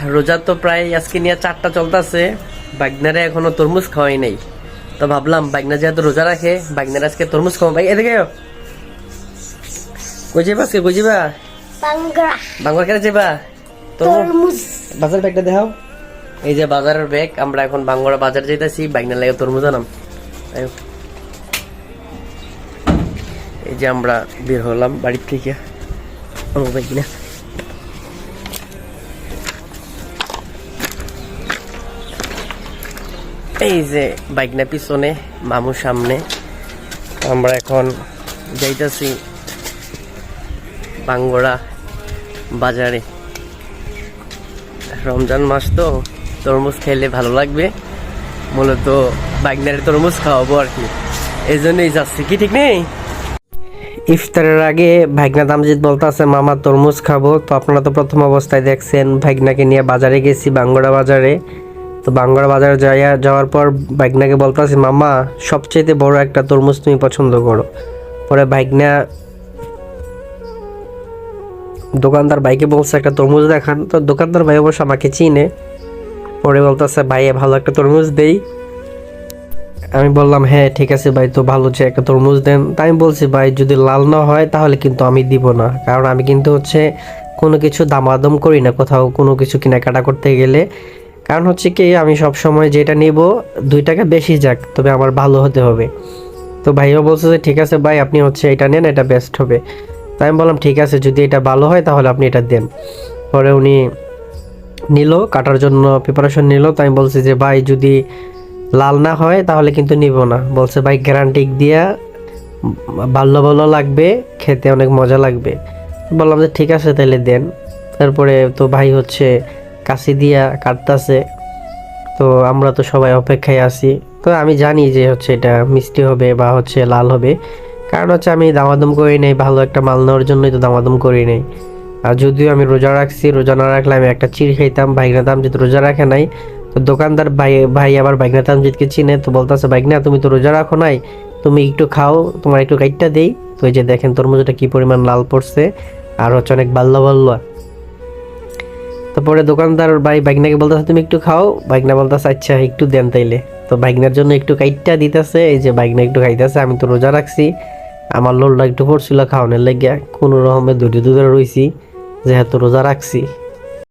রোজা তো প্রায় আজকে নিয়ে 4টা চলতেছে। বাগনারে এখনো তরমুজ খাওয়াই নাই, তো ভাবলাম বাগনা যেহেতু রোজা রাখে, বাগনার আজকে তরমুজ খাওয়া। ভাই এদিকে কই যাবা আজকে? কই যাবা? বাংলা কেটে যাবা? তরমুজ বাজার ব্যাগটা দেখাও। এই যে বাজারের ব্যাগ, আমরা এখন বাঙ্গরা বাজার যাইতেছি। বাগনা লাগে তরমুজ আনাম। এই যে আমরা বের হলাম বাড়ির থেকে। ও ভাই কিনা এই যে বাইকনা পিছনে, মামুর সামনে। আমরা এখন যাইতেছি বাঙ্গরা বাজারে। রমজান মাস তো তরমুজ খেলে ভালো লাগবে, মূলত বাইকনারে তরমুজ খাওয়াবো আর কি, এই জন্যই যাচ্ছি। কি ঠিক নেই? ইফতারের আগে ভাগনা তামজিদ বলতেছে মামা তরমুজ খাবো। তো আপনারা তো প্রথম অবস্থায় দেখছেন ভাগনাকে নিয়ে বাজারে গেছি, বাঙ্গরা বাজারে। তো বাঙ্গরা বাজারে যাওয়ার পর ভাগনাকে বলতেছি মামা সবচেয়ে বড় একটা তরমুজ তুমি পছন্দ করো। পরে ভাগনা দোকানদার ভাইকে বলছে একটা তরমুজ দেখান। তো দোকানদার ভাই অবশ্য আমাকে চিনে। পরে বলতেছে ভাই ভালো একটা তরমুজ দেই। আমি বললাম হ্যাঁ ঠিক আছে ভাই, তো ভালো যে একটা তরমুজ দেন। তাই আমি বলছি ভাই যদি লাল না হয় তাহলে কিন্তু আমি দিব না, কারণ আমি কিন্তু কোনো কিছু দামাদম করি না কোথাও কোনো কিছু কেনাকাটা করতে গেলে। কারণ কি আমি সব সময় যেটা নিব 2 টাকা বেশি যাক, তবে আমার ভালো হতে হবে। তো ভাইও বলছে যে ঠিক আছে ভাই আপনি এটা নেন, এটা বেস্ট হবে। তাই আমি বললাম ঠিক আছে যদি এটা ভালো হয় তাহলে আপনি এটা দেন। পরে উনি নিল, কাটার জন্য প্রিপারেশন নিল। তাই আমি বলছি যে ভাই যদি লাল না হয় তাহলে কিন্তু নিব না। বলছে ভাই গ্যারান্টি দিয়া ভালো ভালো লাগবে, খেতে অনেক মজা লাগবে। বললাম যে ঠিক আছে তাহলে দেন। তারপরে তো ভাই কাশি দিয়া কাটতেছে। তো আমরা তো সবাই অপেক্ষায় আছি। তো আমি জানি যে এটা মিষ্টি হবে বা লাল হবে, কারণ আমি দামাদম করি নাই, ভালো একটা মাল নেওয়ার জন্যই তো দামাদম করি নাই। আর যদিও আমি রোজা রাখছি, রোজা না রাখলে আমি একটা চিড় খাইতাম। ভাইগনা তামজিদ রোজা রাখে নাই। তো দোকানদার ভাই আবার ভাইগনা তামজিদকে চিনে। তো বলতেছে ভাইগনা তুমি তো রোজা রাখো নাই, তুমি একটু খাও, তোমার একটু কাইটটা দেই। তো এই যে দেখেন তরমুজটা কি পরিমাণ লাল পড়ছে, আর অনেক বাল্লা বাল্লা। তারপরে দোকানদার ভাইগনাকে বলতেছে তুমি একটু খাও। ভাইগনা বলতেছে আচ্ছা একটু দেন তাইলে। তো ভাইগনার জন্য একটু কাইটটা দিতেছে। এই যে ভাইগনা একটু খাইতেছে। আমি তো রোজা রাখছি, আমার লোলটা একটু পড়ছিল খাওয়ানোর লেগে, কোনো রকমে ধৈর্য ধরে রইছি যেহেতু রোজা রাখছি।